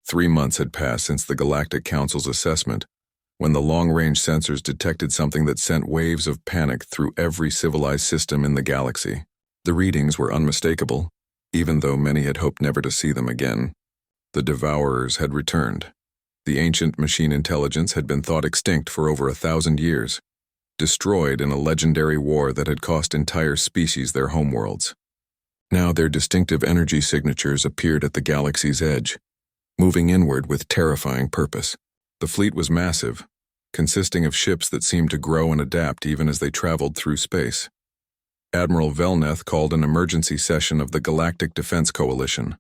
3 months had passed since the Galactic Council's assessment, when the long-range sensors detected something that sent waves of panic through every civilized system in the galaxy. The readings were unmistakable, even though many had hoped never to see them again. The Devourers had returned. The ancient machine intelligence had been thought extinct for over 1,000 years, destroyed in a legendary war that had cost entire species their homeworlds. Now their distinctive energy signatures appeared at the galaxy's edge, moving inward with terrifying purpose. The fleet was massive, consisting of ships that seemed to grow and adapt even as they traveled through space. Admiral Velneth called an emergency session of the Galactic Defense Coalition.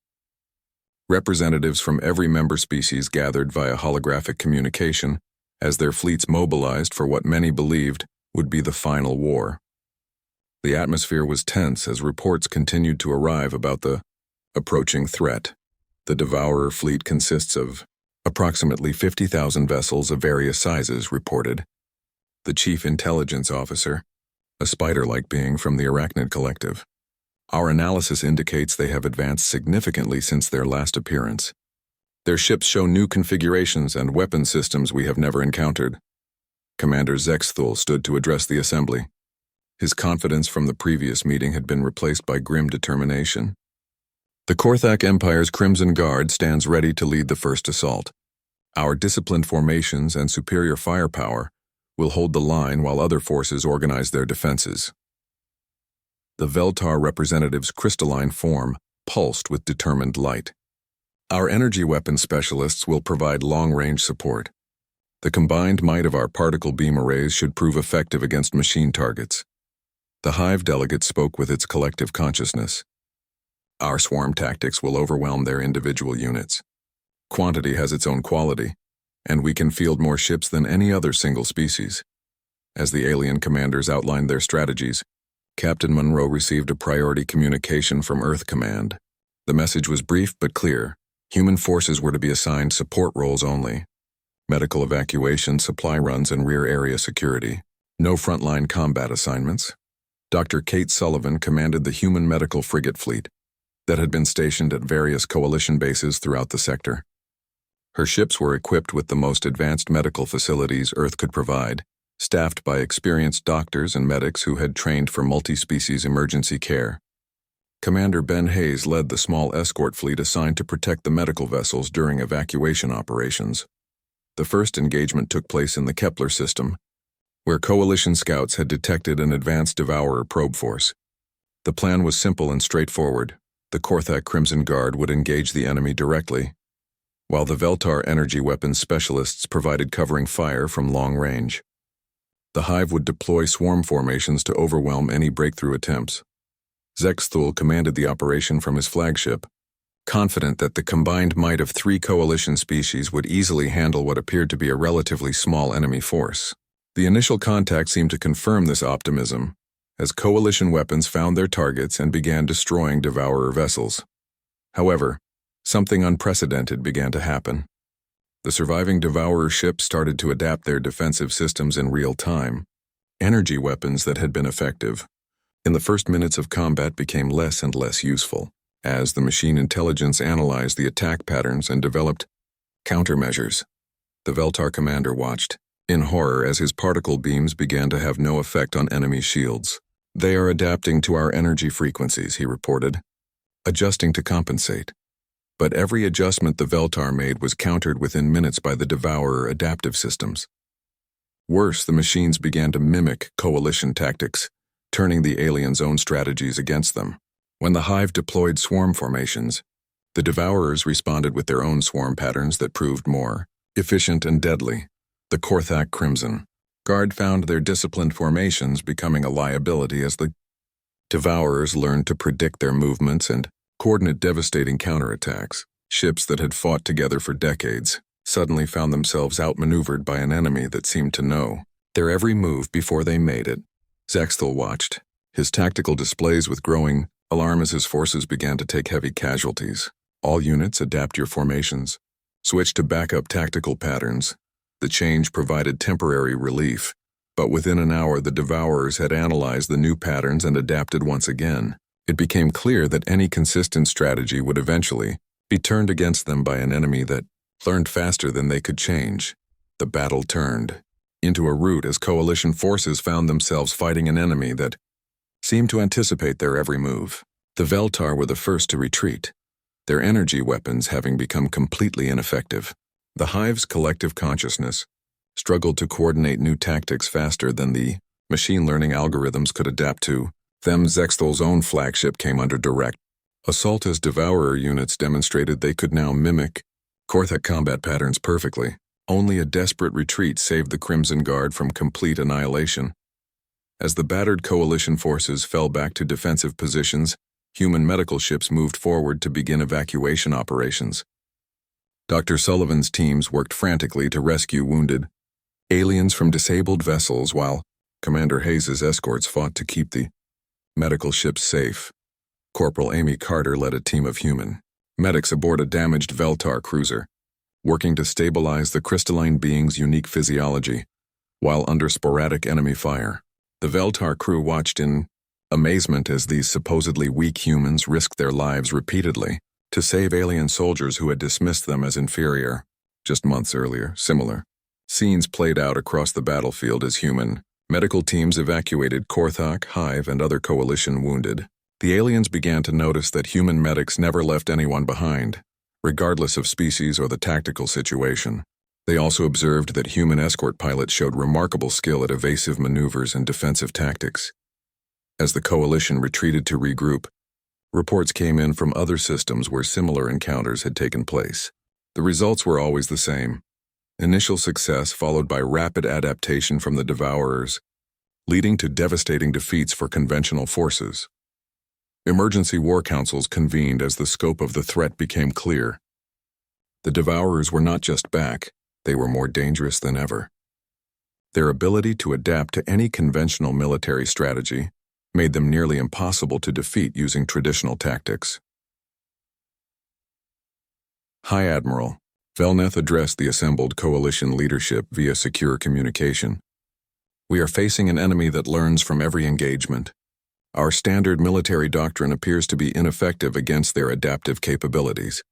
Representatives from every member species gathered via holographic communication as their fleets mobilized for what many believed would be the final war. The atmosphere was tense as reports continued to arrive about the approaching threat. The Devourer fleet consists of approximately 50,000 vessels of various sizes, reported. The chief intelligence officer, a spider-like being from the Arachnid Collective. Our analysis indicates they have advanced significantly since their last appearance. Their ships show new configurations and weapon systems we have never encountered. Commander Zexthul stood to address the assembly. His confidence from the previous meeting had been replaced by grim determination. The Korthak Empire's Crimson Guard stands ready to lead the first assault. Our disciplined formations and superior firepower will hold the line while other forces organize their defenses. The Veltar representative's crystalline form pulsed with determined light. Our energy weapon specialists will provide long-range support. The combined might of our particle beam arrays should prove effective against machine targets. The Hive delegate spoke with its collective consciousness. Our swarm tactics will overwhelm their individual units. Quantity has its own quality, and we can field more ships than any other single species. As the alien commanders outlined their strategies, Captain Monroe received a priority communication from Earth Command. The message was brief but clear. Human forces were to be assigned support roles only. Medical evacuation, supply runs, and rear area security. No frontline combat assignments. Dr. Kate Sullivan commanded the human medical frigate fleet that had been stationed at various coalition bases throughout the sector. Her ships were equipped with the most advanced medical facilities Earth could provide, staffed by experienced doctors and medics who had trained for multi-species emergency care. Commander Ben Hayes led the small escort fleet assigned to protect the medical vessels during evacuation operations. The first engagement took place in the Kepler system, where coalition scouts had detected an advanced Devourer probe force. The plan was simple and straightforward. The Korthak Crimson Guard would engage the enemy directly, while the Veltar energy weapons specialists provided covering fire from long range. The Hive would deploy swarm formations to overwhelm any breakthrough attempts. Zexthul commanded the operation from his flagship, confident that the combined might of 3 coalition species would easily handle what appeared to be a relatively small enemy force. The initial contact seemed to confirm this optimism, as coalition weapons found their targets and began destroying Devourer vessels. However, something unprecedented began to happen. The surviving Devourer ships started to adapt their defensive systems in real time. Energy weapons that had been effective in the first minutes of combat became less and less useful, as the machine intelligence analyzed the attack patterns and developed countermeasures. The Veltar commander watched in horror as his particle beams began to have no effect on enemy shields. "They are adapting to our energy frequencies," he reported, adjusting to compensate. But every adjustment the Veltar made was countered within minutes by the Devourer adaptive systems. Worse, the machines began to mimic coalition tactics, turning the aliens' own strategies against them. When the Hive deployed swarm formations, the Devourers responded with their own swarm patterns that proved more efficient and deadly. The Korthak Crimson Guard found their disciplined formations becoming a liability as the Devourers learned to predict their movements and coordinate devastating counterattacks. Ships that had fought together for decades suddenly found themselves outmaneuvered by an enemy that seemed to know their every move before they made it. Zexthul watched, his tactical displays with growing alarm as his forces began to take heavy casualties. All units adapt your formations. Switch to backup tactical patterns. The change provided temporary relief, but within an hour the Devourers had analyzed the new patterns and adapted once again. It became clear that any consistent strategy would eventually be turned against them by an enemy that learned faster than they could change. The battle turned into a rout as coalition forces found themselves fighting an enemy that seemed to anticipate their every move. The Veltar were the first to retreat, their energy weapons having become completely ineffective. The Hive's collective consciousness struggled to coordinate new tactics faster than the machine learning algorithms could adapt to. Them Zexthol's own flagship came under direct assault as Devourer units demonstrated they could now mimic Korthak combat patterns perfectly. Only a desperate retreat saved the Crimson Guard from complete annihilation. As the battered coalition forces fell back to defensive positions, human medical ships moved forward to begin evacuation operations. Dr. Sullivan's teams worked frantically to rescue wounded aliens from disabled vessels while Commander Hayes's escorts fought to keep the medical ships safe. Corporal Amy Carter led a team of human medics aboard a damaged Veltar cruiser, working to stabilize the crystalline being's unique physiology while under sporadic enemy fire. The Veltar crew watched in amazement as these supposedly weak humans risked their lives repeatedly to save alien soldiers who had dismissed them as inferior. Just months earlier, similar scenes played out across the battlefield as human medical teams evacuated Korthak, Hive, and other coalition wounded. The aliens began to notice that human medics never left anyone behind, regardless of species or the tactical situation. They also observed that human escort pilots showed remarkable skill at evasive maneuvers and defensive tactics. As the coalition retreated to regroup, reports came in from other systems where similar encounters had taken place. The results were always the same: initial success followed by rapid adaptation from the Devourers, leading to devastating defeats for conventional forces. Emergency war councils convened as the scope of the threat became clear. The Devourers were not just back, they were more dangerous than ever. Their ability to adapt to any conventional military strategy made them nearly impossible to defeat using traditional tactics. High Admiral Velneth addressed the assembled coalition leadership via secure communication. "We are facing an enemy that learns from every engagement. Our standard military doctrine appears to be ineffective against their adaptive capabilities."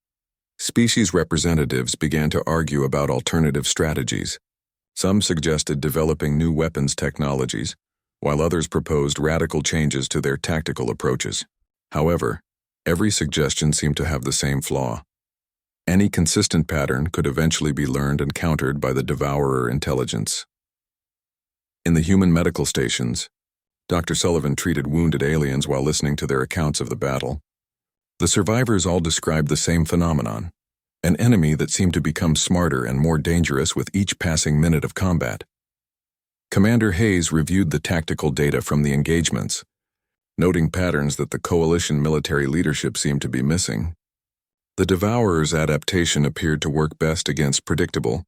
Species representatives began to argue about alternative strategies. Some suggested developing new weapons technologies, while others proposed radical changes to their tactical approaches. However, every suggestion seemed to have the same flaw. Any consistent pattern could eventually be learned and countered by the Devourer intelligence. In the human medical stations, Dr. Sullivan treated wounded aliens while listening to their accounts of the battle. The survivors all described the same phenomenon: an enemy that seemed to become smarter and more dangerous with each passing minute of combat. Commander Hayes reviewed the tactical data from the engagements, noting patterns that the coalition military leadership seemed to be missing. The Devourers' adaptation appeared to work best against predictable,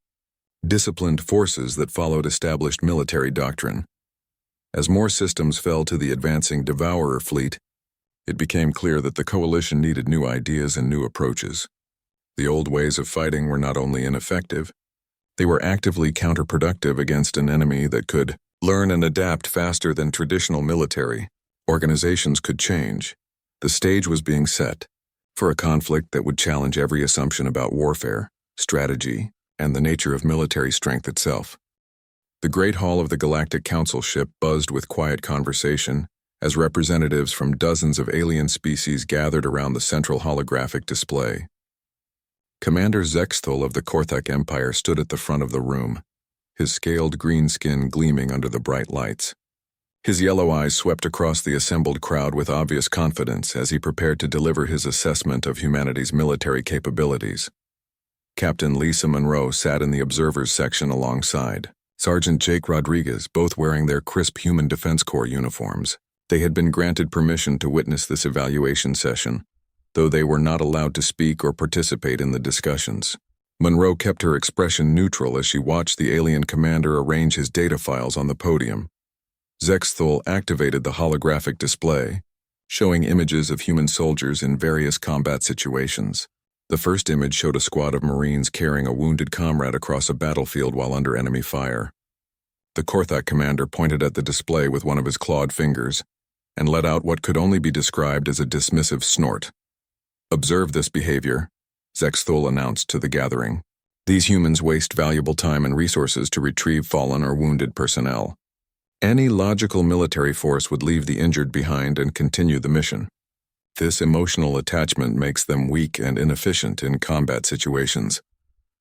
disciplined forces that followed established military doctrine. As more systems fell to the advancing Devourer fleet, it became clear that the coalition needed new ideas and new approaches. The old ways of fighting were not only ineffective, they were actively counterproductive against an enemy that could learn and adapt faster than traditional military organizations could change. The stage was being set for a conflict that would challenge every assumption about warfare, strategy, and the nature of military strength itself. The Great Hall of the Galactic Council ship buzzed with quiet conversation as representatives from dozens of alien species gathered around the central holographic display. Commander Zexthol of the Korthak Empire stood at the front of the room, his scaled green skin gleaming under the bright lights. His yellow eyes swept across the assembled crowd with obvious confidence as he prepared to deliver his assessment of humanity's military capabilities. Captain Lisa Monroe sat in the observers section alongside Sergeant Jake Rodriguez, both wearing their crisp Human Defense Corps uniforms. They had been granted permission to witness this evaluation session, though they were not allowed to speak or participate in the discussions. Monroe kept her expression neutral as she watched the alien commander arrange his data files on the podium. Zexthol activated the holographic display, showing images of human soldiers in various combat situations. The first image showed a squad of Marines carrying a wounded comrade across a battlefield while under enemy fire. The Korthak commander pointed at the display with one of his clawed fingers and let out what could only be described as a dismissive snort. "Observe this behavior," Zexthol announced to the gathering. These humans waste valuable time and resources to retrieve fallen or wounded personnel. Any logical military force would leave the injured behind and continue the mission. This emotional attachment makes them weak and inefficient in combat situations.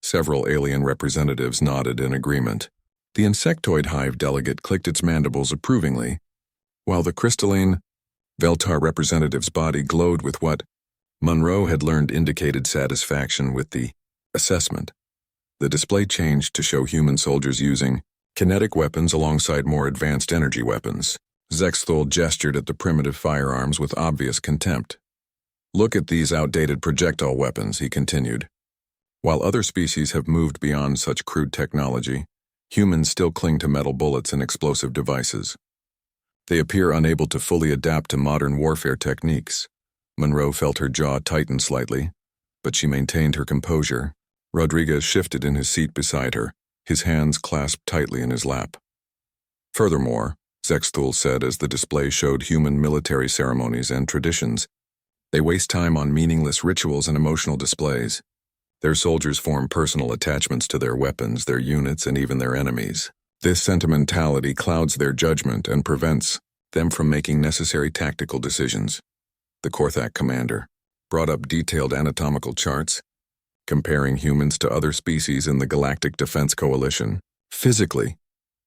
Several alien representatives nodded in agreement. The insectoid hive delegate clicked its mandibles approvingly, while the crystalline Veltar representative's body glowed with what Monroe had learned indicated satisfaction with the assessment. The display changed to show human soldiers using kinetic weapons alongside more advanced energy weapons. Zexthul gestured at the primitive firearms with obvious contempt. "Look at these outdated projectile weapons," he continued. "While other species have moved beyond such crude technology, humans still cling to metal bullets and explosive devices. They appear unable to fully adapt to modern warfare techniques." Monroe felt her jaw tighten slightly, but she maintained her composure. Rodriguez shifted in his seat beside her, his hands clasped tightly in his lap. "Furthermore," Zexthul said as the display showed human military ceremonies and traditions, "they waste time on meaningless rituals and emotional displays. Their soldiers form personal attachments to their weapons, their units, and even their enemies. This sentimentality clouds their judgment and prevents them from making necessary tactical decisions." The Korthak commander brought up detailed anatomical charts, comparing humans to other species in the Galactic Defense Coalition. "Physically,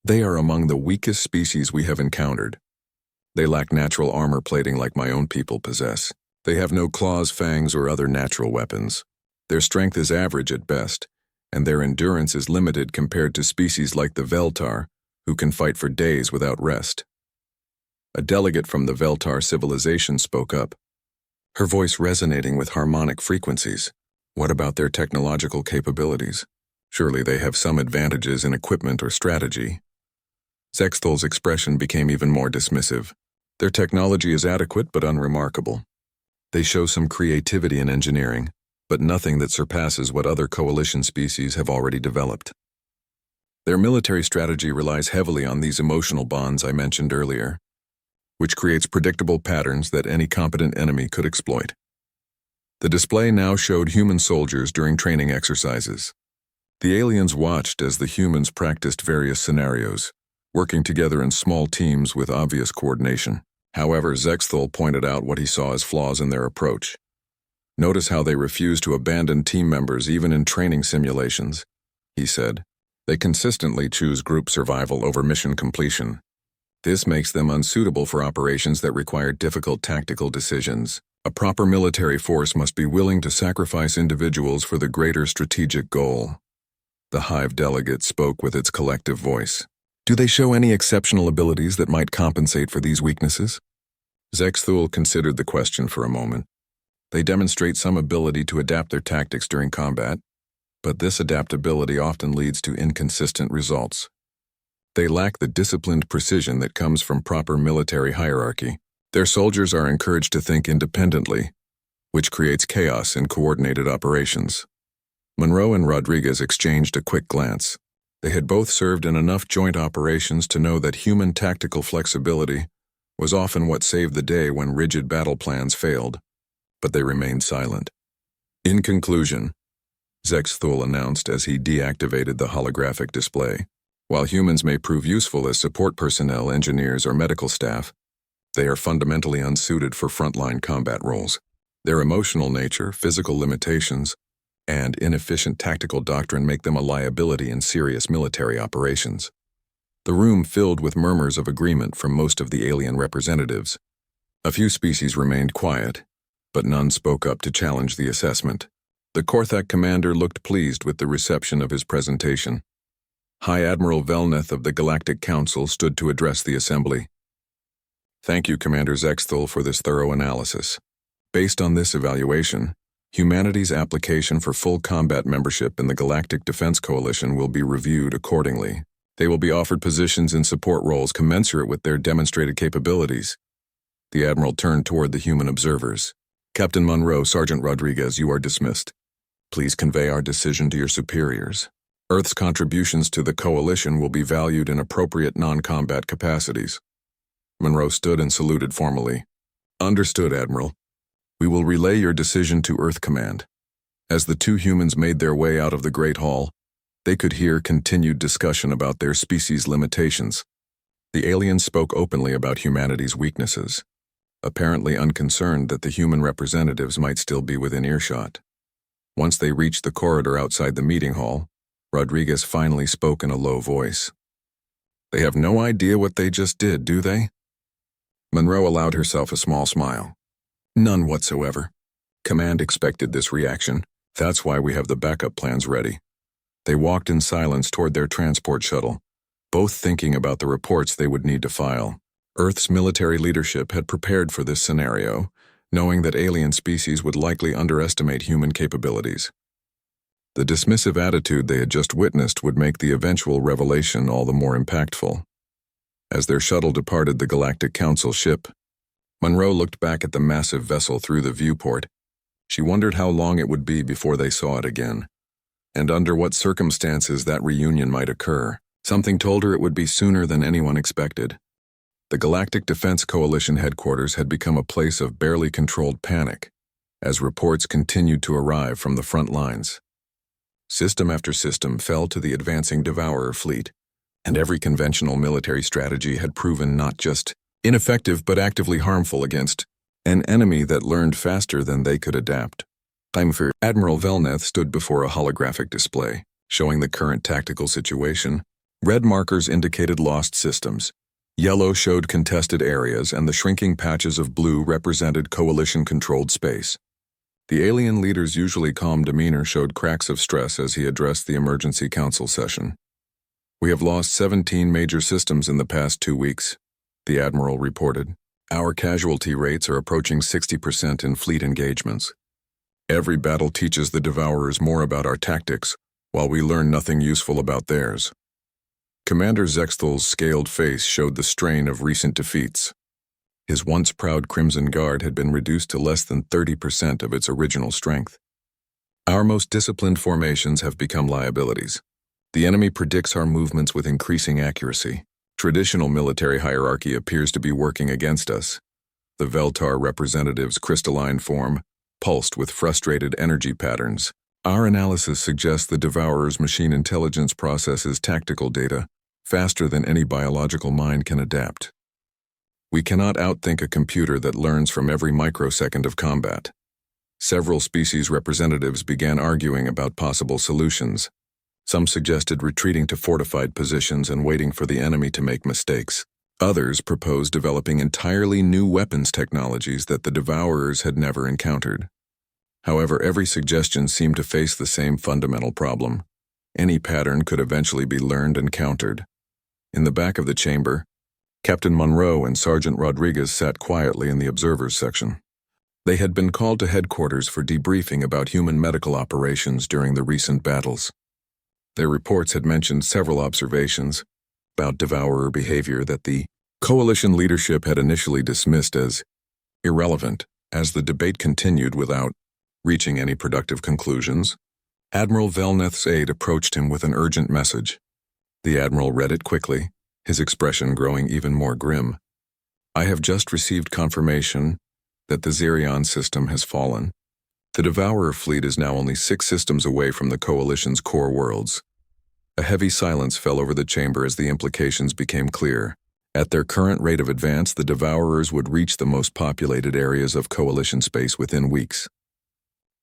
they are among the weakest species we have encountered. They lack natural armor plating like my own people possess. They have no claws, fangs, or other natural weapons. Their strength is average at best, and their endurance is limited compared to species like the Veltar, who can fight for days without rest." A delegate from the Veltar civilization spoke up, her voice resonating with harmonic frequencies. "What about their technological capabilities? Surely they have some advantages in equipment or strategy." Zexthul's expression became even more dismissive. "Their technology is adequate but unremarkable. They show some creativity in engineering, but nothing that surpasses what other coalition species have already developed. Their military strategy relies heavily on these emotional bonds I mentioned earlier, which creates predictable patterns that any competent enemy could exploit." The display now showed human soldiers during training exercises. The aliens watched as the humans practiced various scenarios, working together in small teams with obvious coordination. However, Zexthul pointed out what he saw as flaws in their approach. "Notice how they refuse to abandon team members even in training simulations," he said. "They consistently choose group survival over mission completion. This makes them unsuitable for operations that require difficult tactical decisions. A proper military force must be willing to sacrifice individuals for the greater strategic goal." The Hive delegate spoke with its collective voice. "Do they show any exceptional abilities that might compensate for these weaknesses?" Zexthul considered the question for a moment. "They demonstrate some ability to adapt their tactics during combat, but this adaptability often leads to inconsistent results. They lack the disciplined precision that comes from proper military hierarchy. Their soldiers are encouraged to think independently, which creates chaos in coordinated operations." Monroe and Rodriguez exchanged a quick glance. They had both served in enough joint operations to know that human tactical flexibility was often what saved the day when rigid battle plans failed, but they remained silent. "In conclusion," Zexthul announced as he deactivated the holographic display, "while humans may prove useful as support personnel, engineers, or medical staff, they are fundamentally unsuited for frontline combat roles. Their emotional nature, physical limitations, and inefficient tactical doctrine make them a liability in serious military operations." The room filled with murmurs of agreement from most of the alien representatives. A few species remained quiet, but none spoke up to challenge the assessment. The Korthak commander looked pleased with the reception of his presentation. High Admiral Velneth of the Galactic Council stood to address the assembly. "Thank you, Commander Zexthul, for this thorough analysis. Based on this evaluation, humanity's application for full combat membership in the Galactic Defense Coalition will be reviewed accordingly. They will be offered positions in support roles commensurate with their demonstrated capabilities." The Admiral turned toward the human observers. "Captain Monroe, Sergeant Rodriguez, you are dismissed. Please convey our decision to your superiors. Earth's contributions to the Coalition will be valued in appropriate non-combat capacities." Monroe stood and saluted formally. "Understood, Admiral. We will relay your decision to Earth Command." As the two humans made their way out of the Great Hall, they could hear continued discussion about their species' limitations. The aliens spoke openly about humanity's weaknesses, apparently unconcerned that the human representatives might still be within earshot. Once they reached the corridor outside the meeting hall, Rodriguez finally spoke in a low voice. "They have no idea what they just did, do they?" Monroe allowed herself a small smile. "None whatsoever. Command expected this reaction. That's why we have the backup plans ready." They walked in silence toward their transport shuttle, both thinking about the reports they would need to file. Earth's military leadership had prepared for this scenario, knowing that alien species would likely underestimate human capabilities. The dismissive attitude they had just witnessed would make the eventual revelation all the more impactful. As their shuttle departed the Galactic Council ship, Monroe looked back at the massive vessel through the viewport. She wondered how long it would be before they saw it again, and under what circumstances that reunion might occur. Something told her it would be sooner than anyone expected. The Galactic Defense Coalition headquarters had become a place of barely controlled panic, as reports continued to arrive from the front lines. System after system fell to the advancing Devourer fleet, and every conventional military strategy had proven not just ineffective but actively harmful against an enemy that learned faster than they could adapt. Admiral Velneth stood before a holographic display, showing the current tactical situation. Red markers indicated lost systems. Yellow showed contested areas, and the shrinking patches of blue represented coalition-controlled space. The alien leader's usually calm demeanor showed cracks of stress as he addressed the emergency council session. "We have lost 17 major systems in the past 2 weeks," the admiral reported. "Our casualty rates are approaching 60% in fleet engagements. Every battle teaches the Devourers more about our tactics, while we learn nothing useful about theirs." Commander Zexthal's scaled face showed the strain of recent defeats. His once proud Crimson Guard had been reduced to less than 30% of its original strength. "Our most disciplined formations have become liabilities. The enemy predicts our movements with increasing accuracy. Traditional military hierarchy appears to be working against us." The Veltar representative's crystalline form pulsed with frustrated energy patterns. "Our analysis suggests the Devourer's machine intelligence processes tactical data faster than any biological mind can adapt. We cannot outthink a computer that learns from every microsecond of combat." Several species representatives began arguing about possible solutions. Some suggested retreating to fortified positions and waiting for the enemy to make mistakes. Others proposed developing entirely new weapons technologies that the Devourers had never encountered. However, every suggestion seemed to face the same fundamental problem. Any pattern could eventually be learned and countered. In the back of the chamber, Captain Monroe and Sergeant Rodriguez sat quietly in the observers section. They had been called to headquarters for debriefing about human medical operations during the recent battles. Their reports had mentioned several observations about Devourer behavior that the coalition leadership had initially dismissed as irrelevant. As the debate continued without reaching any productive conclusions, Admiral Velneth's aide approached him with an urgent message. The admiral read it quickly, his expression growing even more grim. "I have just received confirmation that the Xerion system has fallen. The Devourer fleet is now only 6 systems away from the Coalition's core worlds." A heavy silence fell over the chamber as the implications became clear. At their current rate of advance, the Devourers would reach the most populated areas of Coalition space within weeks.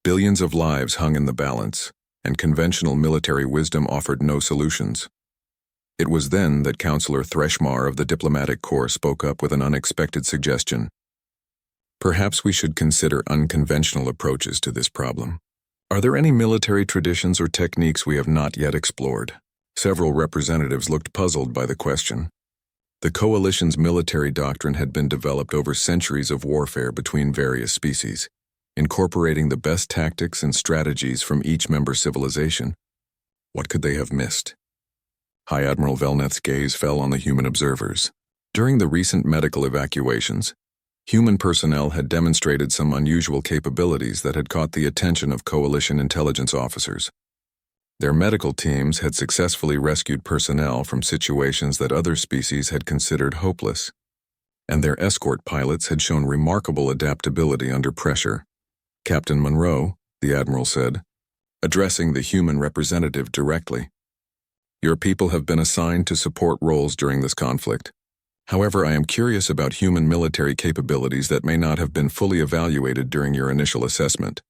Billions of lives hung in the balance, and conventional military wisdom offered no solutions. It was then that Counselor Threshmar of the Diplomatic Corps spoke up with an unexpected suggestion. "Perhaps we should consider unconventional approaches to this problem. Are there any military traditions or techniques we have not yet explored?" Several representatives looked puzzled by the question. The Coalition's military doctrine had been developed over centuries of warfare between various species, incorporating the best tactics and strategies from each member civilization. What could they have missed? High Admiral Velneth's gaze fell on the human observers. During the recent medical evacuations, human personnel had demonstrated some unusual capabilities that had caught the attention of Coalition intelligence officers. Their medical teams had successfully rescued personnel from situations that other species had considered hopeless, and their escort pilots had shown remarkable adaptability under pressure. "Captain Monroe," the admiral said, addressing the human representative directly. Your people have been assigned to support roles during this conflict. However, I am curious about human military capabilities that may not have been fully evaluated during your initial assessment.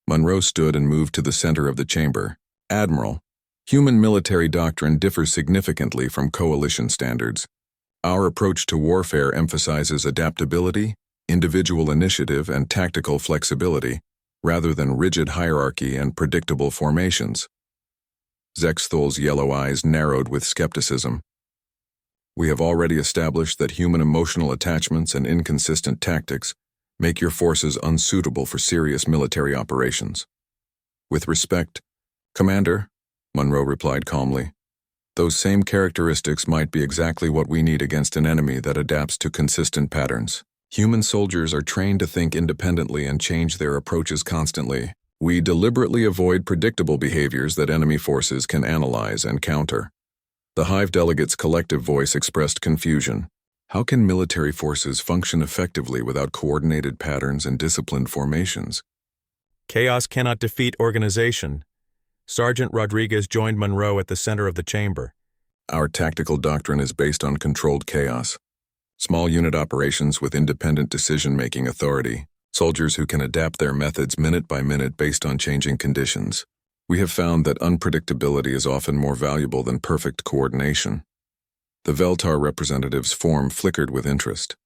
Monroe stood and moved to the center of the chamber. Admiral, human military doctrine differs significantly from coalition standards. Our approach to warfare emphasizes adaptability, individual initiative, and tactical flexibility, rather than rigid hierarchy and predictable formations. Zexthol's yellow eyes narrowed with skepticism. We have already established that human emotional attachments and inconsistent tactics make your forces unsuitable for serious military operations. With respect, Commander, Monroe replied calmly, those same characteristics might be exactly what we need against an enemy that adapts to consistent patterns. Human soldiers are trained to think independently and change their approaches constantly. We deliberately avoid predictable behaviors that enemy forces can analyze and counter. The Hive delegate's collective voice expressed confusion. How can military forces function effectively without coordinated patterns and disciplined formations? Chaos cannot defeat organization. Sergeant Rodriguez joined Monroe at the center of the chamber. Our tactical doctrine is based on controlled chaos. Small unit operations with independent decision-making authority. Soldiers who can adapt their methods minute by minute based on changing conditions. We have found that unpredictability is often more valuable than perfect coordination. The Veltar representative's form flickered with interest.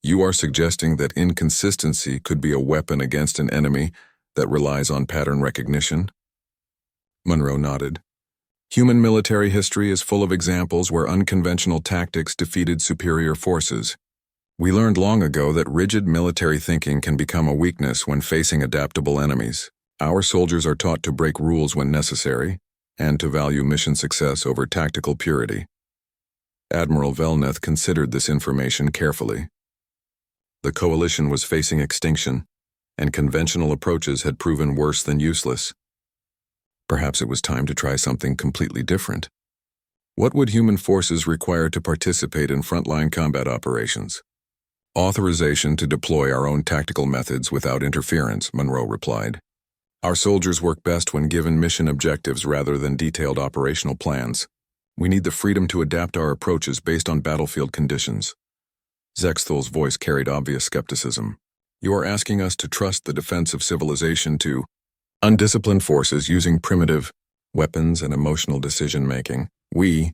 You are suggesting that inconsistency could be a weapon against an enemy that relies on pattern recognition? Monroe nodded. Human military history is full of examples where unconventional tactics defeated superior forces. We learned long ago that rigid military thinking can become a weakness when facing adaptable enemies. Our soldiers are taught to break rules when necessary, and to value mission success over tactical purity. Admiral Velneth considered this information carefully. The coalition was facing extinction, and conventional approaches had proven worse than useless. Perhaps it was time to try something completely different. What would human forces require to participate in frontline combat operations? Authorization to deploy our own tactical methods without interference, Monroe replied. Our soldiers work best when given mission objectives rather than detailed operational plans. We need the freedom to adapt our approaches based on battlefield conditions. Zexthol's voice carried obvious skepticism. You are asking us to trust the defense of civilization to undisciplined forces using primitive weapons and emotional decision-making. We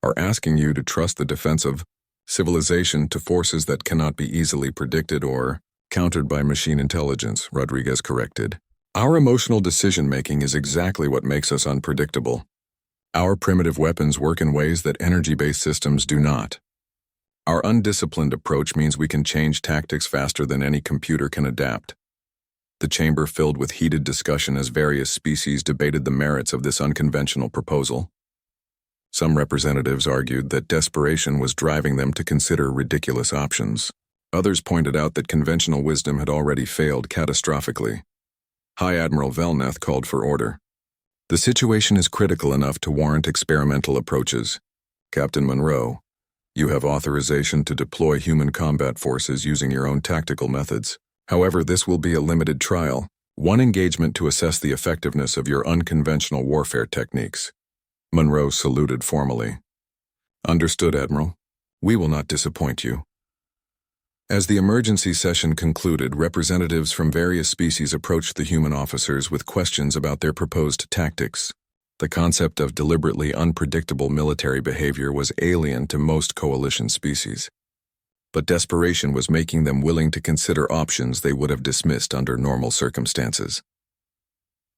are asking you to trust the defense of civilization to forces that cannot be easily predicted or countered by machine intelligence, Rodriguez corrected. Our emotional decision-making is exactly what makes us unpredictable. Our primitive weapons work in ways that energy-based systems do not. Our undisciplined approach means we can change tactics faster than any computer can adapt. The chamber filled with heated discussion as various species debated the merits of this unconventional proposal. Some representatives argued that desperation was driving them to consider ridiculous options. Others pointed out that conventional wisdom had already failed catastrophically. High Admiral Velneth called for order. The situation is critical enough to warrant experimental approaches. Captain Monroe, you have authorization to deploy human combat forces using your own tactical methods. However, this will be a limited trial, one engagement to assess the effectiveness of your unconventional warfare techniques. Monroe saluted formally. Understood, Admiral. We will not disappoint you. As the emergency session concluded, representatives from various species approached the human officers with questions about their proposed tactics. The concept of deliberately unpredictable military behavior was alien to most coalition species. But desperation was making them willing to consider options they would have dismissed under normal circumstances.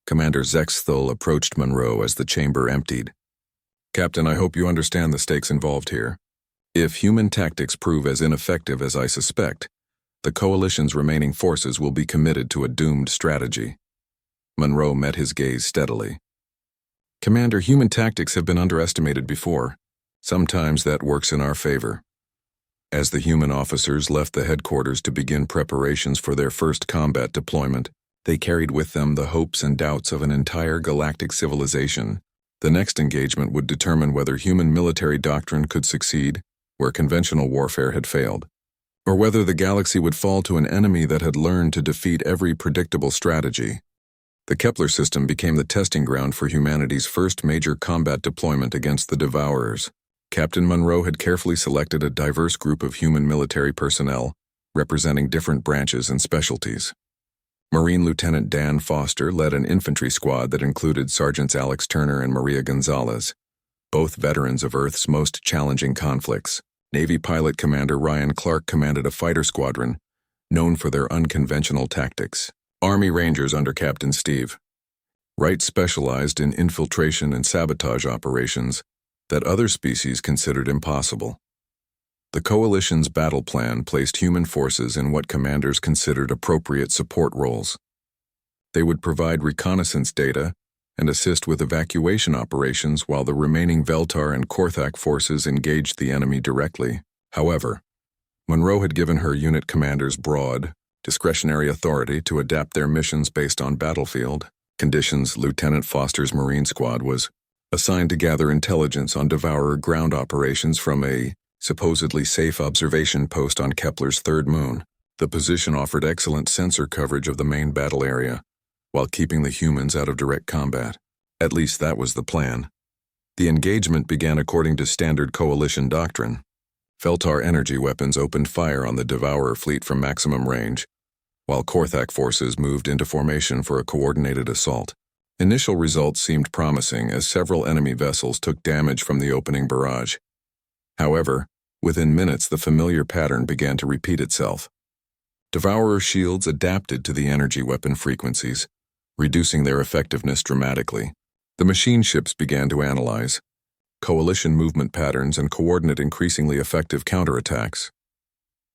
Commander Zexthol approached Monroe as the chamber emptied. Captain, I hope you understand the stakes involved here. If human tactics prove as ineffective as I suspect, the coalition's remaining forces will be committed to a doomed strategy. Monroe met his gaze steadily. Commander, human tactics have been underestimated before. Sometimes that works in our favor. As the human officers left the headquarters to begin preparations for their first combat deployment, they carried with them the hopes and doubts of an entire galactic civilization. The next engagement would determine whether human military doctrine could succeed where conventional warfare had failed, or whether the galaxy would fall to an enemy that had learned to defeat every predictable strategy. The Kepler system became the testing ground for humanity's first major combat deployment against the Devourers. Captain Monroe had carefully selected a diverse group of human military personnel, representing different branches and specialties. Marine Lieutenant Dan Foster led an infantry squad that included Sergeants Alex Turner and Maria Gonzalez, both veterans of Earth's most challenging conflicts. Navy pilot Commander Ryan Clark commanded a fighter squadron, known for their unconventional tactics. Army Rangers under Captain Steve Wright specialized in infiltration and sabotage operations that other species considered impossible. The Coalition's battle plan placed human forces in what commanders considered appropriate support roles. They would provide reconnaissance data and assist with evacuation operations while the remaining Veltar and Korthak forces engaged the enemy directly. However, Monroe had given her unit commanders broad, discretionary authority to adapt their missions based on battlefield conditions. Lieutenant Foster's Marine Squad was assigned to gather intelligence on Devourer ground operations from a supposedly safe observation post on Kepler's third moon. The position offered excellent sensor coverage of the main battle area, while keeping the humans out of direct combat. At least that was the plan. The engagement began according to standard Coalition doctrine. Veltar energy weapons opened fire on the Devourer fleet from maximum range, while Korthak forces moved into formation for a coordinated assault. Initial results seemed promising as several enemy vessels took damage from the opening barrage. However, within minutes the familiar pattern began to repeat itself. Devourer shields adapted to the energy weapon frequencies, reducing their effectiveness dramatically. The machine ships began to analyze Coalition movement patterns and coordinate increasingly effective counterattacks.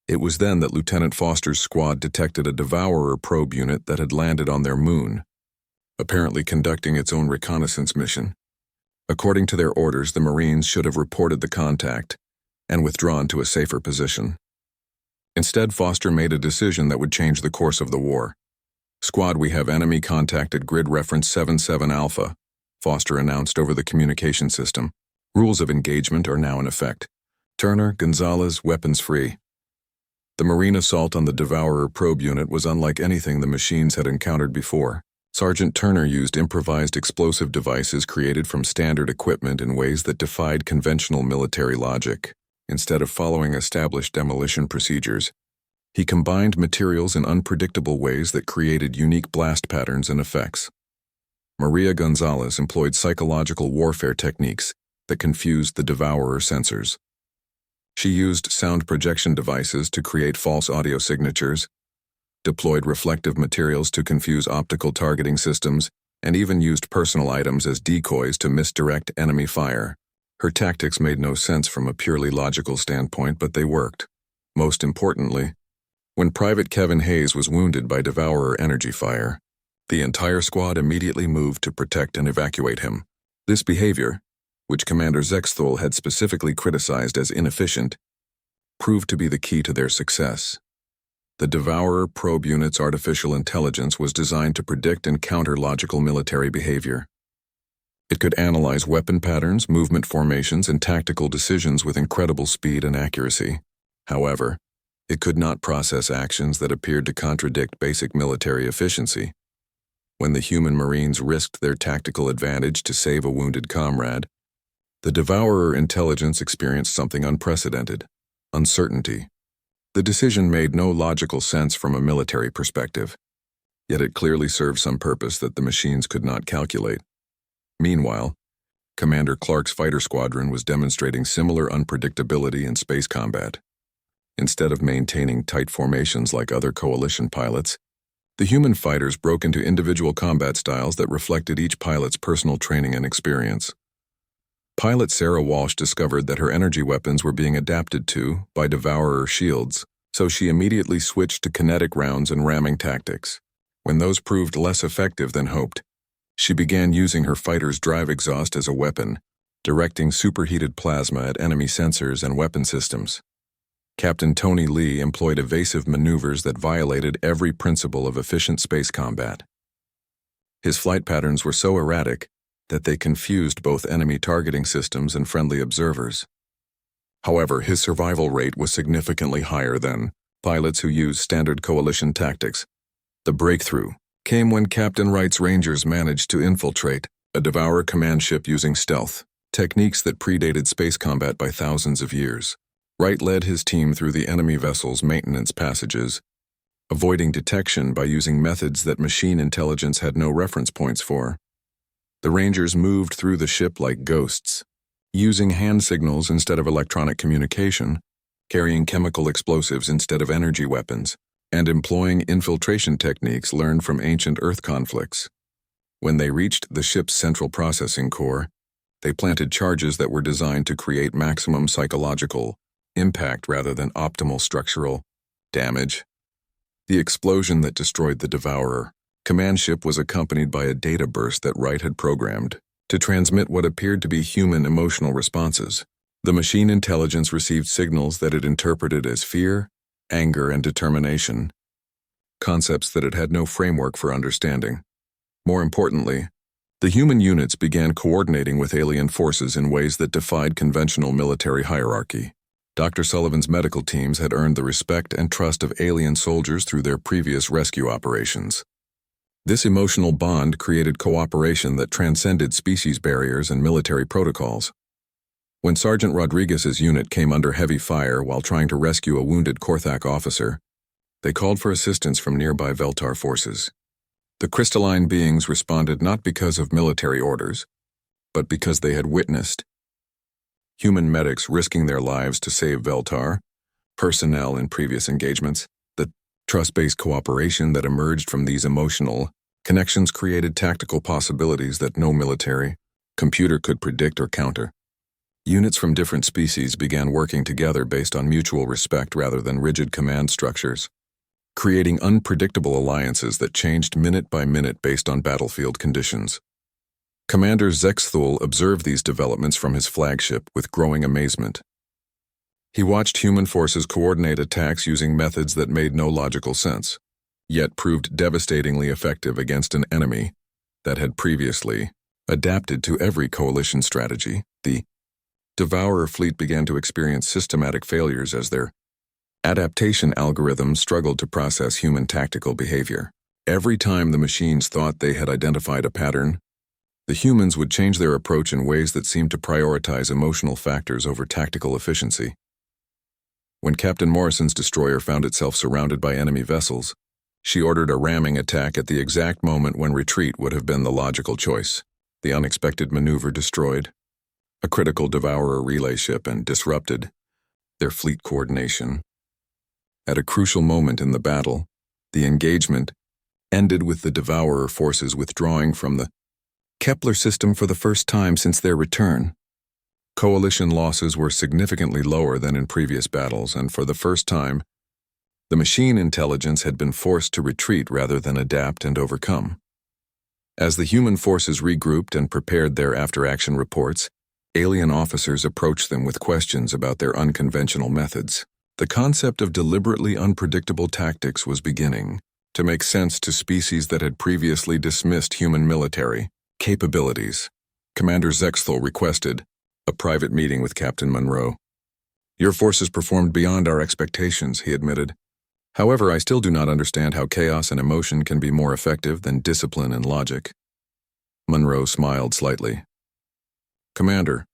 It was then that Lieutenant Foster's squad detected a Devourer probe unit that had landed on their moon, apparently conducting its own reconnaissance mission. According to their orders, the Marines should have reported the contact and withdrawn to a safer position. Instead, Foster made a decision that would change the course of the war. "Squad, we have enemy contact at grid reference 77 Alpha," Foster announced over the communication system. "Rules of engagement are now in effect. Turner, Gonzalez, weapons free." The Marine assault on the Devourer probe unit was unlike anything the machines had encountered before. Sergeant Turner used improvised explosive devices created from standard equipment in ways that defied conventional military logic. Instead of following established demolition procedures, he combined materials in unpredictable ways that created unique blast patterns and effects. Maria Gonzalez employed psychological warfare techniques that confused the Devourer sensors. She used sound projection devices to create false audio signatures, deployed reflective materials to confuse optical targeting systems, and even used personal items as decoys to misdirect enemy fire. Her tactics made no sense from a purely logical standpoint, but they worked. Most importantly, when Private Kevin Hayes was wounded by Devourer energy fire, the entire squad immediately moved to protect and evacuate him. This behavior, which Commander Zexthol had specifically criticized as inefficient, proved to be the key to their success. The Devourer probe unit's artificial intelligence was designed to predict and counter logical military behavior. It could analyze weapon patterns, movement formations, and tactical decisions with incredible speed and accuracy. However, it could not process actions that appeared to contradict basic military efficiency. When the human Marines risked their tactical advantage to save a wounded comrade, the Devourer intelligence experienced something unprecedented: uncertainty. The decision made no logical sense from a military perspective, yet it clearly served some purpose that the machines could not calculate. Meanwhile, Commander Clark's fighter squadron was demonstrating similar unpredictability in space combat. Instead of maintaining tight formations like other Coalition pilots, the human fighters broke into individual combat styles that reflected each pilot's personal training and experience. Pilot Sarah Walsh discovered that her energy weapons were being adapted to by Devourer shields, so she immediately switched to kinetic rounds and ramming tactics. When those proved less effective than hoped, she began using her fighter's drive exhaust as a weapon, directing superheated plasma at enemy sensors and weapon systems. Captain Tony Lee employed evasive maneuvers that violated every principle of efficient space combat. His flight patterns were so erratic that they confused both enemy targeting systems and friendly observers. However, his survival rate was significantly higher than pilots who used standard Coalition tactics. The breakthrough came when Captain Wright's Rangers managed to infiltrate a Devourer command ship using stealth, techniques that predated space combat by thousands of years. Wright led his team through the enemy vessel's maintenance passages, avoiding detection by using methods that machine intelligence had no reference points for. The Rangers moved through the ship like ghosts, using hand signals instead of electronic communication, carrying chemical explosives instead of energy weapons, and employing infiltration techniques learned from ancient Earth conflicts. When they reached the ship's central processing core, they planted charges that were designed to create maximum psychological impact rather than optimal structural damage. The explosion that destroyed the Devourer command ship was accompanied by a data burst that Wright had programmed to transmit what appeared to be human emotional responses. The machine intelligence received signals that it interpreted as fear, anger, and determination, concepts that it had no framework for understanding. More importantly, the human units began coordinating with alien forces in ways that defied conventional military hierarchy. Dr. Sullivan's medical teams had earned the respect and trust of alien soldiers through their previous rescue operations. This emotional bond created cooperation that transcended species barriers and military protocols. When Sergeant Rodriguez's unit came under heavy fire while trying to rescue a wounded Korthak officer, they called for assistance from nearby Veltar forces. The crystalline beings responded not because of military orders, but because they had witnessed human medics risking their lives to save Veltar, personnel in previous engagements. The trust-based cooperation that emerged from these emotional connections created tactical possibilities that no military computer could predict or counter. Units from different species began working together based on mutual respect rather than rigid command structures, creating unpredictable alliances that changed minute by minute based on battlefield conditions. Commander Zexthul observed these developments from his flagship with growing amazement. He watched human forces coordinate attacks using methods that made no logical sense, yet proved devastatingly effective against an enemy that had previously adapted to every coalition strategy. The Devourer fleet began to experience systematic failures as their adaptation algorithms struggled to process human tactical behavior. Every time the machines thought they had identified a pattern, the humans would change their approach in ways that seemed to prioritize emotional factors over tactical efficiency. When Captain Morrison's destroyer found itself surrounded by enemy vessels, she ordered a ramming attack at the exact moment when retreat would have been the logical choice. The unexpected maneuver destroyed a critical Devourer relay ship and disrupted their fleet coordination. At a crucial moment in the battle, the engagement ended with the Devourer forces withdrawing from the Kepler system for the first time since their return. Coalition losses were significantly lower than in previous battles, and for the first time, the machine intelligence had been forced to retreat rather than adapt and overcome. As the human forces regrouped and prepared their after-action reports, alien officers approached them with questions about their unconventional methods. The concept of deliberately unpredictable tactics was beginning to make sense to species that had previously dismissed human military capabilities. Commander Zexthul requested a private meeting with Captain Monroe. "Your forces performed beyond our expectations," he admitted. "However, I still do not understand how chaos and emotion can be more effective than discipline and logic." Monroe smiled slightly. "Commander,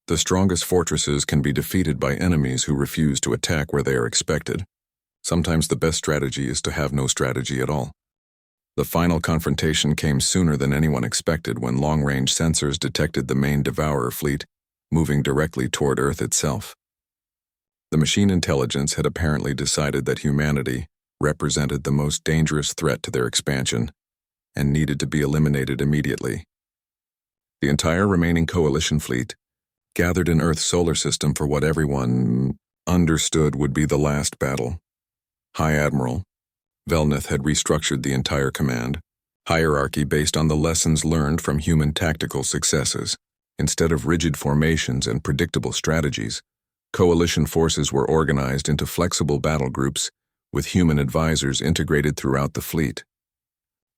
the strongest fortresses can be defeated by enemies who refuse to attack where they are expected. Sometimes the best strategy is to have no strategy at all." The final confrontation came sooner than anyone expected when long-range sensors detected the main Devourer fleet moving directly toward Earth itself. The machine intelligence had apparently decided that humanity represented the most dangerous threat to their expansion and needed to be eliminated immediately. The entire remaining coalition fleet gathered in Earth's solar system for what everyone understood would be the last battle. High Admiral Velneth had restructured the entire command hierarchy based on the lessons learned from human tactical successes. Instead of rigid formations and predictable strategies, coalition forces were organized into flexible battle groups with human advisors integrated throughout the fleet.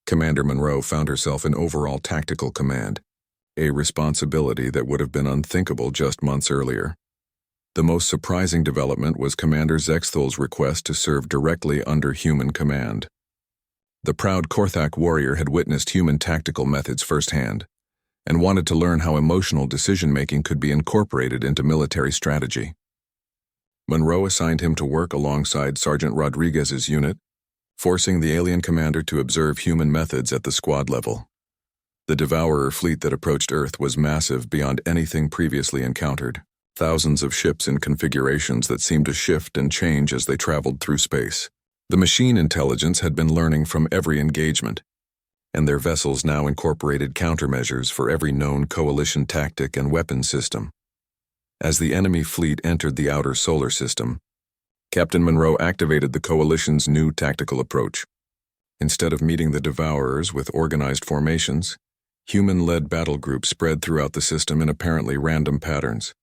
Commander Monroe found herself in overall tactical command, a responsibility that would have been unthinkable just months earlier. The most surprising development was Commander Zexthul's request to serve directly under human command. The proud Korthak warrior had witnessed human tactical methods firsthand and wanted to learn how emotional decision-making could be incorporated into military strategy. Monroe assigned him to work alongside Sergeant Rodriguez's unit, forcing the alien commander to observe human methods at the squad level. The Devourer fleet that approached Earth was massive beyond anything previously encountered. Thousands of ships in configurations that seemed to shift and change as they traveled through space. The machine intelligence had been learning from every engagement, and their vessels now incorporated countermeasures for every known coalition tactic and weapon system. As the enemy fleet entered the outer solar system, Captain Monroe activated the coalition's new tactical approach. Instead of meeting the Devourers with organized formations, human-led battle groups spread throughout the system in apparently random patterns.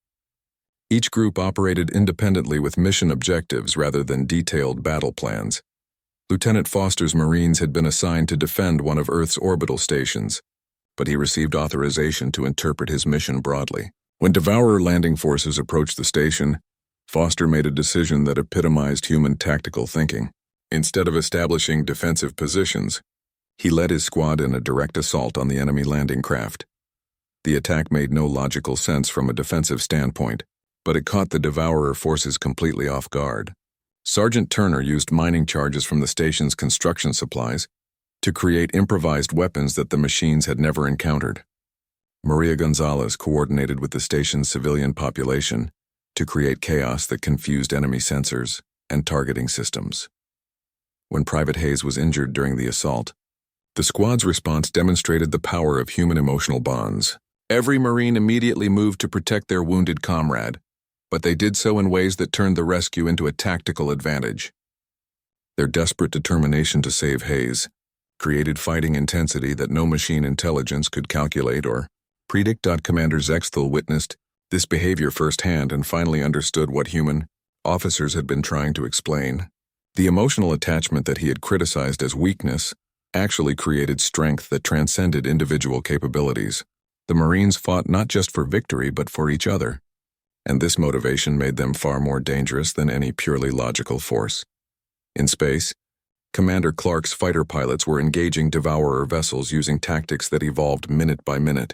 Each group operated independently with mission objectives rather than detailed battle plans. Lieutenant Foster's Marines had been assigned to defend one of Earth's orbital stations, but he received authorization to interpret his mission broadly. When Devourer landing forces approached the station, Foster made a decision that epitomized human tactical thinking. Instead of establishing defensive positions, he led his squad in a direct assault on the enemy landing craft. The attack made no logical sense from a defensive standpoint, but it caught the Devourer forces completely off guard. Sergeant Turner used mining charges from the station's construction supplies to create improvised weapons that the machines had never encountered. Maria Gonzalez coordinated with the station's civilian population to create chaos that confused enemy sensors and targeting systems. When Private Hayes was injured during the assault, the squad's response demonstrated the power of human emotional bonds. Every Marine immediately moved to protect their wounded comrade, but they did so in ways that turned the rescue into a tactical advantage. Their desperate determination to save Hayes created fighting intensity that no machine intelligence could calculate or predict. Commander Zexthal witnessed this behavior firsthand and finally understood what human officers had been trying to explain. The emotional attachment that he had criticized as weakness actually created strength that transcended individual capabilities. The Marines fought not just for victory but for each other, and this motivation made them far more dangerous than any purely logical force. In space, Commander Clark's fighter pilots were engaging Devourer vessels using tactics that evolved minute by minute.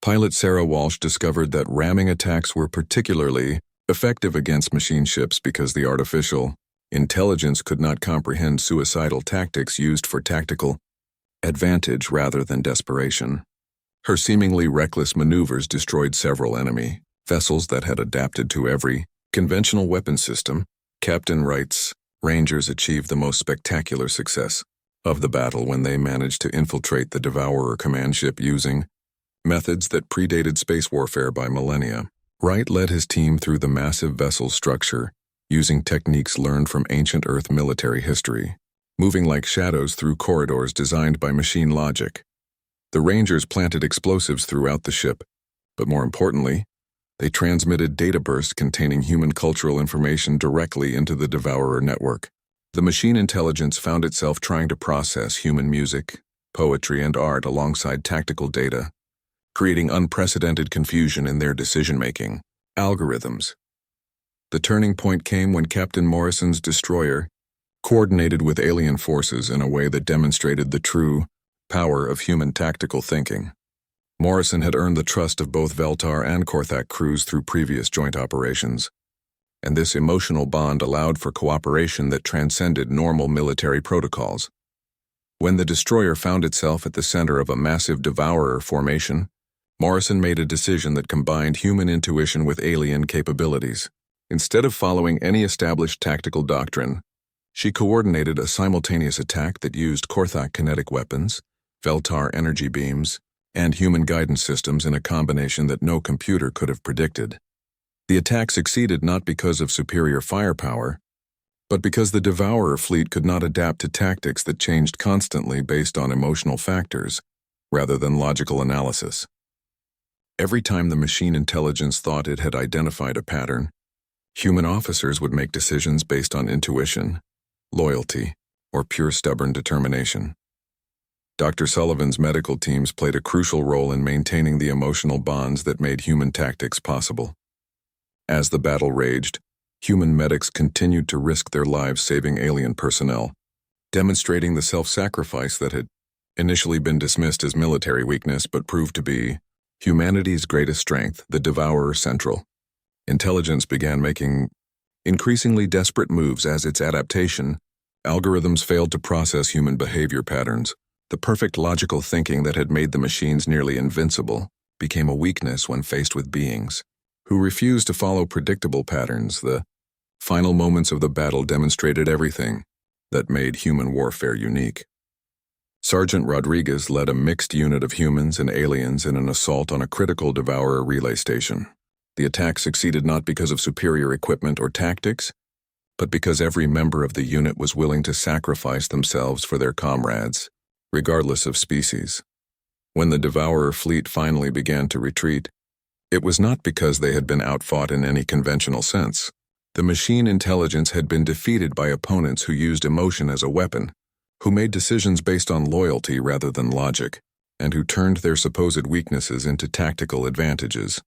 Pilot Sarah Walsh discovered that ramming attacks were particularly effective against machine ships because the artificial intelligence could not comprehend suicidal tactics used for tactical advantage rather than desperation. Her seemingly reckless maneuvers destroyed several enemy vessels that had adapted to every conventional weapon system. Captain Wright's Rangers achieved the most spectacular success of the battle when they managed to infiltrate the Devourer command ship using methods that predated space warfare by millennia. Wright led his team through the massive vessel structure using techniques learned from ancient Earth military history, moving like shadows through corridors designed by machine logic. The Rangers planted explosives throughout the ship, but more importantly, they transmitted data bursts containing human cultural information directly into the Devourer network. The machine intelligence found itself trying to process human music, poetry, and art alongside tactical data, creating unprecedented confusion in their decision-making algorithms. The turning point came when Captain Morrison's destroyer coordinated with alien forces in a way that demonstrated the true power of human tactical thinking. Morrison had earned the trust of both Veltar and Korthak crews through previous joint operations, and this emotional bond allowed for cooperation that transcended normal military protocols. When the destroyer found itself at the center of a massive Devourer formation, Morrison made a decision that combined human intuition with alien capabilities. Instead of following any established tactical doctrine, she coordinated a simultaneous attack that used Korthak kinetic weapons, Veltar energy beams, and human guidance systems in a combination that no computer could have predicted. The attack succeeded not because of superior firepower, but because the Devourer fleet could not adapt to tactics that changed constantly based on emotional factors, rather than logical analysis. Every time the machine intelligence thought it had identified a pattern, human officers would make decisions based on intuition, loyalty, or pure stubborn determination. Dr. Sullivan's medical teams played a crucial role in maintaining the emotional bonds that made human tactics possible. As the battle raged, human medics continued to risk their lives saving alien personnel, demonstrating the self-sacrifice that had initially been dismissed as military weakness but proved to be humanity's greatest strength, the Devourer Central. Intelligence began making increasingly desperate moves as its adaptation. Algorithms failed to process human behavior patterns. The perfect logical thinking that had made the machines nearly invincible became a weakness when faced with beings who refused to follow predictable patterns. The final moments of the battle demonstrated everything that made human warfare unique. Sergeant Rodriguez led a mixed unit of humans and aliens in an assault on a critical Devourer relay station. The attack succeeded not because of superior equipment or tactics, but because every member of the unit was willing to sacrifice themselves for their comrades, regardless of species. When the Devourer fleet finally began to retreat, it was not because they had been outfought in any conventional sense. The machine intelligence had been defeated by opponents who used emotion as a weapon, who made decisions based on loyalty rather than logic, and who turned their supposed weaknesses into tactical advantages.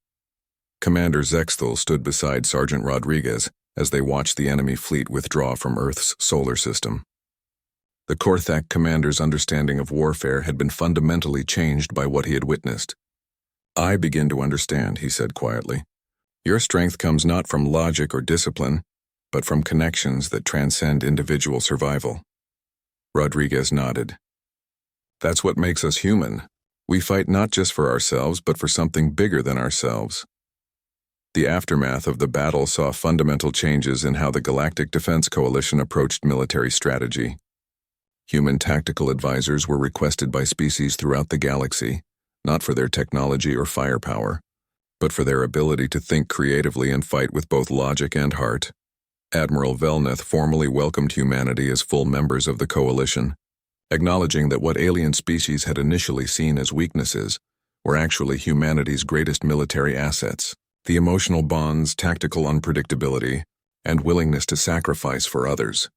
Commander Zexthal stood beside Sergeant Rodriguez as they watched the enemy fleet withdraw from Earth's solar system. The Korthak commander's understanding of warfare had been fundamentally changed by what he had witnessed. "I begin to understand," he said quietly. "Your strength comes not from logic or discipline, but from connections that transcend individual survival." Rodriguez nodded. "That's what makes us human. We fight not just for ourselves, but for something bigger than ourselves." The aftermath of the battle saw fundamental changes in how the Galactic Defense Coalition approached military strategy. Human tactical advisors were requested by species throughout the galaxy, not for their technology or firepower, but for their ability to think creatively and fight with both logic and heart. Admiral Velneth formally welcomed humanity as full members of the Coalition, acknowledging that what alien species had initially seen as weaknesses were actually humanity's greatest military assets. The emotional bonds, tactical unpredictability, and willingness to sacrifice for others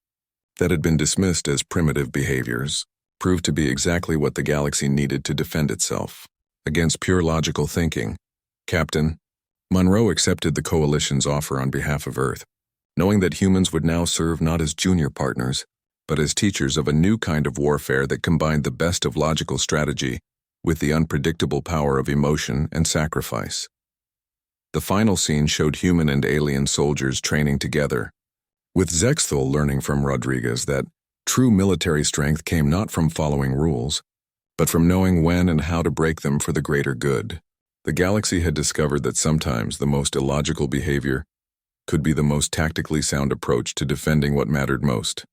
that had been dismissed as primitive behaviors proved to be exactly what the galaxy needed to defend itself against pure logical thinking. "Captain," Monroe accepted the Coalition's offer on behalf of Earth, knowing that humans would now serve not as junior partners, but as teachers of a new kind of warfare that combined the best of logical strategy with the unpredictable power of emotion and sacrifice. The final scene showed human and alien soldiers training together, with Zexthal learning from Rodriguez that true military strength came not from following rules, but from knowing when and how to break them for the greater good. The galaxy had discovered that sometimes the most illogical behavior could be the most tactically sound approach to defending what mattered most.